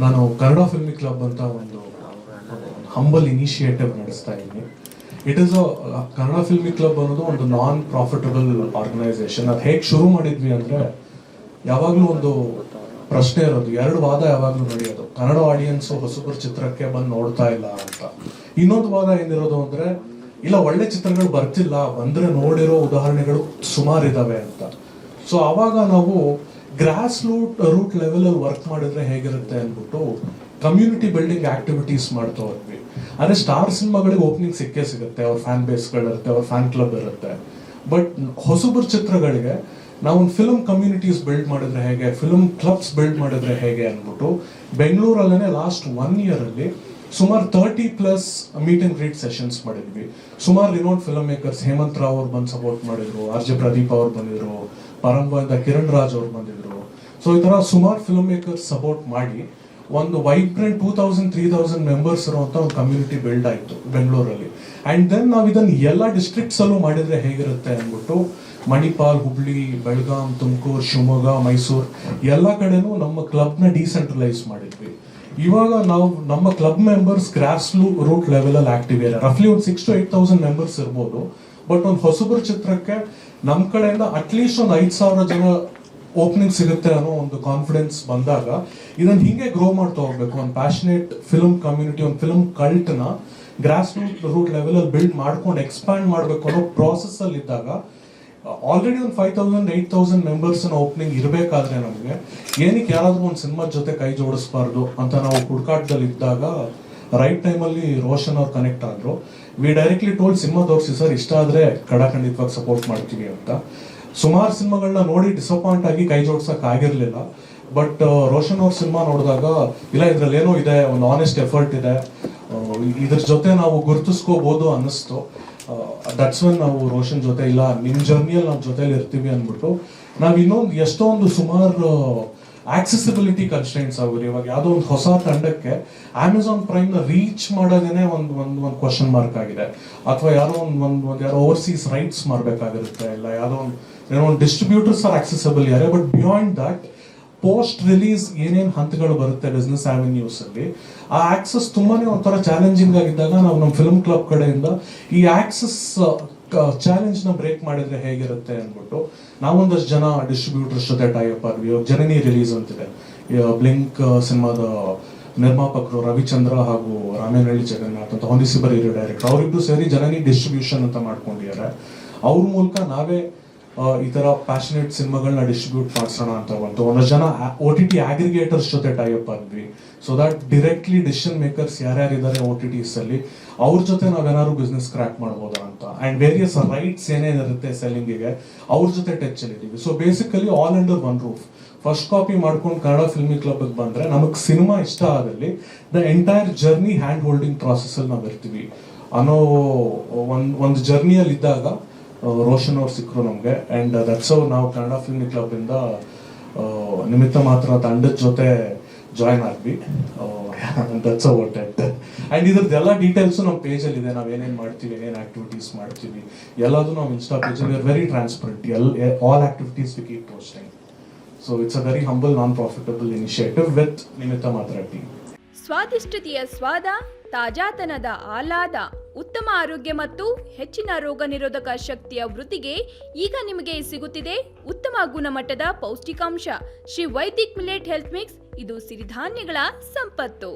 ನಾನು Kannada filmy club ಅಂತ ಒಂದು ಹಂಬಲ್ ಇನಿಷಿಯೇಟಿವ್ ನಡೆಸ್ತಾ ಇದ್ದೀನಿ. It is Kannada filmy club ಅನ್ನೋದು ಒಂದು ನಾನ್ ಪ್ರಾಫಿಟಬಲ್ ಆರ್ಗನೈಸೇಷನ್. ಅದು ಹೇಗೆ ಶುರು ಮಾಡಿದ್ವಿ ಅಂದ್ರೆ, ಯಾವಾಗಲೂ ಒಂದು ಪ್ರಶ್ನೆ ಇರೋದು, ಎರಡು ವಾದ ಯಾವಾಗಲೂ ನಡೆಯೋದು. ಕನ್ನಡ ಆಡಿಯನ್ಸ್ ಹೊಸಬರ ಚಿತ್ರಕ್ಕೆ ಬಂದು ನೋಡ್ತಾ ಇಲ್ಲ ಅಂತ. ಇನ್ನೊಂದು ವಾದ ಏನಿರೋದು ಅಂದ್ರೆ, ಇಲ್ಲ ಒಳ್ಳೆ ಚಿತ್ರಗಳು ಬರ್ತಿಲ್ಲ, ಬಂದ್ರೆ ನೋಡಿರೋ ಉದಾಹರಣೆಗಳು ಸುಮಾರು ಇದಾವೆ ಅಂತ. ಸೊ ಆವಾಗ ನಾವು ಗ್ರಾಸ್ ರೂಟ್ ಲೆವೆಲ್ ಅಲ್ಲಿ ವರ್ಕ್ ಮಾಡಿದ್ರೆ ಹೇಗಿರುತ್ತೆ ಅಂದ್ಬಿಟ್ಟು ಕಮ್ಯುನಿಟಿ ಬಿಲ್ಡಿಂಗ್ ಆಕ್ಟಿವಿಟೀಸ್ ಮಾಡ್ತಾ ಹೋದ್ವಿ. ಅಂದ್ರೆ ಸ್ಟಾರ್ ಸಿನಿಮಾಗಳಿಗೆ ಓಪನಿಂಗ್ ಸಿಕ್ಕೇ ಸಿಗುತ್ತೆ, ಅವ್ರ ಫ್ಯಾನ್ ಬೇಸ್ಗಳಿರುತ್ತೆ, ಅವ್ರ ಫ್ಯಾನ್ ಕ್ಲಬ್ ಇರುತ್ತೆ. ಬಟ್ ಹೊಸಬರ ಚಿತ್ರಗಳಿಗೆ ನಾವು ಒಂದು ಫಿಲ್ಮ್ ಕಮ್ಯುನಿಟೀಸ್ ಬಿಲ್ಡ್ ಮಾಡಿದ್ರೆ ಹೇಗೆ, ಫಿಲ್ಮ್ ಕ್ಲಬ್ಸ್ ಬಿಲ್ಡ್ ಮಾಡಿದ್ರೆ ಹೇಗೆ ಅಂದ್ಬಿಟ್ಟು ಬೆಂಗಳೂರಲ್ಲೇ ಲಾಸ್ಟ್ 1 year ಅಲ್ಲಿ ಸುಮಾರು 30+ ಮೀಟ್ ಅಂಡ್ ಗ್ರೀಟ್ ಸೆಷನ್ಸ್ ಮಾಡಿದ್ವಿ. ಸುಮಾರು ರಿನೋಡ್ ಫಿಲ್ಮ್ ಮೇಕರ್ಸ್, ಹೇಮಂತ್ ರಾವ್ ಅವ್ರು ಬಂದು ಸಪೋರ್ಟ್ ಮಾಡಿದ್ರು, RJ ಪ್ರದೀಪ್ ಅವ್ರು ಬಂದಿದ್ರು, ಪರಂಬದಿಂದ ಕಿರಣ್ ರಾಜ್ ಅವ್ರು ಬಂದಿದ್ರು. ಸೊ ಈ ತರ ಸುಮಾರು ಫಿಲ್ಮ್ ಮೇಕರ್ಸ್ ಸಪೋರ್ಟ್ ಮಾಡಿ ಒಂದು ವೈಬ್ರೆಂಟ್ 2000-3000 ಮೆಂಬರ್ಸ್ ಇರುವಂತ ಒಂದು ಕಮ್ಯುನಿಟಿ ಬಿಲ್ಡ್ ಆಯ್ತು ಬೆಂಗಳೂರಲ್ಲಿ. ಅಂಡ್ ದೆನ್ ನಾವು ಇದನ್ನ ಎಲ್ಲ ಡಿಸ್ಟ್ರಿಕ್ಟ್ಸ್ ಅಲ್ಲೂ ಮಾಡಿದ್ರೆ ಹೇಗಿರುತ್ತೆ ಅಂದ್ಬಿಟ್ಟು ಮಣಿಪಾಲ್, ಹುಬ್ಳಿ, ಬೆಳಗಾಂ, ತುಮಕೂರು, ಶಿವಮೊಗ್ಗ, ಮೈಸೂರು ಎಲ್ಲ ಕಡೆನೂ ನಮ್ಮ ಕ್ಲಬ್ನ ಡಿಸೆಂಟ್ರಲೈಸ್ ಮಾಡಿದ್ವಿ. ಇವಾಗ ನಾವು ನಮ್ಮ club members grass root level ಅಲ್ಲಿ ಆಕ್ಟಿವ್ ಇದ್ದಾರೆ. ರಫ್ಲಿ ಒಂದು 6,000 to 8,000 ಮೆಂಬರ್ಸ್ ಇರ್ಬೋದು. ಬಟ್ ಒಂದು ಹೊಸಬರ ಚಿತ್ರಕ್ಕೆ ನಮ್ಮ ಕಡೆಯಿಂದ ಅಟ್ಲೀಸ್ಟ್ ಒಂದು 5,000 ಜನ ಓಪನಿಂಗ್ ಸಿಗುತ್ತೆ ಅನ್ನೋ ಒಂದು ಕಾನ್ಫಿಡೆನ್ಸ್ ಬಂದಾಗ ಇದನ್ನ ಹಿಂಗೆ ಗ್ರೋ ಮಾಡ್ತಾ ಹೋಗ್ಬೇಕು. ಒಂದು ಪ್ಯಾಷನೇಟ್ ಫಿಲ್ಮ್ ಕಮ್ಯುನಿಟಿ, ಒಂದು ಫಿಲ್ಮ್ ಕಲ್ಟ್ ನ ಗ್ರಾಸ್ ರೂಟ್ ಲೆವೆಲ್ ಅಲ್ಲಿ ಬಿಲ್ಡ್ ಮಾಡ್ಕೊಂಡು ಎಕ್ಸ್ಪ್ಯಾಂಡ್ ಮಾಡಬೇಕು ಅನ್ನೋ ಪ್ರಾಸೆಸ್ ಅಲ್ಲಿ ಇದ್ದಾಗ, ಆಲ್ರೆಡಿ ಒಂದು 5,000-8,000 ಮೆಂಬರ್ಸ್ ಓಪನಿಂಗ್ ಇರಬೇಕಾದ್ರೆ ನಮಗೆ ಏನಕ್ಕೆ ಯಾರಾದ್ರೂ ಒಂದು ಸಿನಿಮಾದ ಜೊತೆ ಕೈ ಜೋಡಿಸಬಾರ್ದು ಅಂತ ನಾವು ಹುಡುಕಾಟದಲ್ಲಿ ಇದ್ದಾಗ ರೈಟ್ ಟೈಮಲ್ಲಿ ರೋಷನ್ ಅವ್ರು ಕನೆಕ್ಟ್ ಆದ್ರು. ವಿ ಡೈರೆಕ್ಟ್ಲಿ ಟೋಲ್ಡ್ ಸಿನಿಮಾ ತೋರಿಸಿ ಸರ್, ಇಷ್ಟ ಆದ್ರೆ ಖಂಡಿತವಾಗಿ ಸಪೋರ್ಟ್ ಮಾಡ್ತೀವಿ ಅಂತ. ಸುಮಾರು ಸಿನಿಮಾಗಳನ್ನ ನೋಡಿ ಡಿಸಪಾಯಿಂಟ್ ಆಗಿ ಕೈ ಜೋಡ್ಸಕ್ ಆಗಿರ್ಲಿಲ್ಲ. ಬಟ್ ರೋಷನ್ ಅವ್ರ ಸಿನಿಮಾ ನೋಡಿದಾಗ ಇಲ್ಲ, ಇದ್ರಲ್ಲಿ ಏನೋ ಇದೆ, ಒಂದು ಆನೆಸ್ಟ್ ಎಫರ್ಟ್ ಇದೆ, ಇದ್ರ ಜೊತೆ ನಾವು ಗುರುತಿಸ್ಕೋಬಹುದು ಅನ್ನಿಸ್ತು. ದಟ್ಸ್ ವೆನ್ ನಾವು ರೋಷನ್ ಜೊತೆ, ಇಲ್ಲ ನಿಮ್ ಜರ್ನಿಯಲ್ಲಿ ನಾವು ಜೊತೆಲಿ ಇರ್ತೀವಿ ಅಂದ್ಬಿಟ್ಟು ನಾವ್ ಇನ್ನೊಂದು ಎಷ್ಟೊಂದು ಸುಮಾರು ಆಕ್ಸೆಸಿಬಿಲಿಟಿ ಕನ್ಸ್ಟೆಂಟ್ಸ್ ಆಗುತ್ತೆ. ಇವಾಗ ಯಾವುದೋ ಒಂದು ಹೊಸ ತಂಡಕ್ಕೆ ಅಮೆಝಾನ್ ಪ್ರೈಮ್ ನ ರೀಚ್ ಮಾಡೋದೇನೆ ಒಂದು ಕ್ವಶನ್ ಮಾರ್ಕ್ ಆಗಿದೆ. ಅಥವಾ ಯಾರೋ ಯಾರೋ ಓವರ್ಸೀಸ್ ರೈಟ್ಸ್ ಮಾಡ್ಬೇಕಾಗಿರುತ್ತೆ, ಇಲ್ಲ ಯಾವುದೋ ಒಂದು ಡಿಸ್ಟ್ರಿಬ್ಯೂಟರ್ಸ್ ಆರ್ ಆಕ್ಸೆಸಿಬಲ್ ಯಾರೇ. But beyond that post release ಏನೇನು ಹಂತಗಳು ಬರುತ್ತೆ ಬಿಸ್ನೆಸ್ ಆವೆನ್ಯೂಸ್ ಅಲ್ಲಿ, ಆ ಆಕ್ಸೆಸ್ ತುಂಬಾನೇ ಒಂಥರ ಚಾಲೆಂಜಿಂಗ್ ಆಗಿದ್ದಾಗ ನಾವು ನಮ್ಮ ಫಿಲ್ಮ್ ಕ್ಲಬ್ ಕಡೆಯಿಂದ ಈ ಆಕ್ಸೆಸ್ ಚಾಲೆಂಜ್ ನ ಬ್ರೇಕ್ ಮಾಡಿದ್ರೆ ಹೇಗಿರುತ್ತೆ ಅಂದ್ಬಿಟ್ಟು ನಾವೊಂದಷ್ಟು ಜನ ಡಿಸ್ಟ್ರಿಬ್ಯೂಟರ್ಸ್ ಜೊತೆ ಟೈಅಪ್ ಆದ್ವಿ. ಜನನಿ ರಿಲೀಸ್ ಅಂತಿದೆ, ಬ್ಲಿಂಕ್ ಸಿನಿಮಾದ ನಿರ್ಮಾಪಕರು ರವಿಚಂದ್ರ ಹಾಗೂ ರಾಮೇನಹಳ್ಳಿ ಜಗನ್ನಾಥ್ ಅಂತ ಹೊಂದಿಸಿ ಬರೀರೋ ಡೈರೆಕ್ಟರ್, ಅವರಿಬ್ರು ಸೇರಿ ಜನನಿ ಡಿಸ್ಟ್ರಿಬ್ಯೂಷನ್ ಅಂತ ಮಾಡ್ಕೊಂಡಿದ್ದಾರೆ. ಅವ್ರ ಮೂಲಕ ನಾವೇ ಈ ತರ ಪ್ಯಾಷನೇಟ್ ಸಿನಿಮಾಗಳನ್ನ ಡಿಸ್ಟ್ರಿಬ್ಯೂಟ್ ಮಾಡಿಸೋಣ ಅಂತ ಬಂತು. ಒಂದಷ್ಟು ಜನ OTT ಅಗ್ರಿಗೇಟರ್ಸ್ ಜೊತೆ ಟೈಅಪ್ ಆದ್ವಿ. So that directly decision makers ಯಾರ್ಯಾರಿದ್ದಾರೆ OTTs ಅಲ್ಲಿ, ಅವ್ರ ಜೊತೆ ನಾವೇನಾದ್ರು ಬಿಸ್ನೆಸ್ ಕ್ರ್ಯಾಕ್ ಮಾಡ್ಬೋದಾ ಅಂತ. ಅಂಡ್ ವೇರಿಯಸ್ ರೈಟ್ಸ್ ಏನೇನಿರುತ್ತೆ ಸೆಲ್ಲಿಂಗಿಗೆ, ಅವ್ರ ಜೊತೆ ಟಚ್ ಅಲ್ಲಿ ಇದೀವಿ. So basically all under one roof. First copy ಮಾಡ್ಕೊಂಡು ಕನ್ನಡ ಫಿಲ್ಮಿ ಕ್ಲಬ್ ಬಂದ್ರೆ ನಮಗ್ ಸಿನಿಮಾ ಇಷ್ಟ ಆದಲ್ಲಿ the entire journey hand holding process ಅಲ್ಲಿ ನಾವು ಇರ್ತೀವಿ ಅನ್ನೋ ಒಂದು ಜರ್ನಿಯಲ್ಲಿ ಇದ್ದಾಗ ರೋಷನ್ ಅವ್ರು ಸಿಕ್ಕರು ನಮ್ಗೆ. ಅಂಡ್ ದಟ್ಸ್ ಹೌ ನಾವು ಕನ್ನಡ ಫಿಲ್ಮಿ ಕ್ಲಬ್ ಇಂದ ನಿಮಿತ್ತ ಮಾತ್ರ ತಂಡದ ಜೊತೆ ಜಾಯ್ನ್ ಆದ್ವಿ. That's how what it. And ಇದ್ರದ್ದೆಲ್ಲ ಡೀಟೇಲ್ಸ್ ನಮ್ಮ ಪೇಜ್ ಅಲ್ಲಿ ಇದೆ. ನಾವ್ ಏನೇನ್ ಮಾಡ್ತೀವಿ, ಏನೇನ್ ಆಕ್ಟಿವಿಟೀಸ್ ಮಾಡ್ತೀವಿ ಎಲ್ಲದೂ ನಾವು ಇನ್ಸ್ಟಾ ಪೇಜ್ ಅಲ್ಲಿ very transparent. All activities we keep posting. So it's a very humble non profitable initiative with ನಿಮಿತ್ತ ಮಾತ್ರ ಟೀಮ್. ಸ್ವಾದಿಷ್ಟತೆಯ ಸ್ವಾದ, ತಾಜಾತನದ ಆಹ್ಲಾದ, ಉತ್ತಮ ಆರೋಗ್ಯ ಮತ್ತು ಹೆಚ್ಚಿನ ರೋಗ ನಿರೋಧಕ ಶಕ್ತಿಯ ವೃದ್ಧಿಗೆ ಈಗ ನಿಮಗೆ ಸಿಗುತ್ತಿದೆ ಉತ್ತಮ ಗುಣಮಟ್ಟದ ಪೌಷ್ಟಿಕಾಂಶ. Shri Vaidik millet health mix. ಇದು ಸಿರಿಧಾನ್ಯಗಳ ಸಂಪತ್ತು.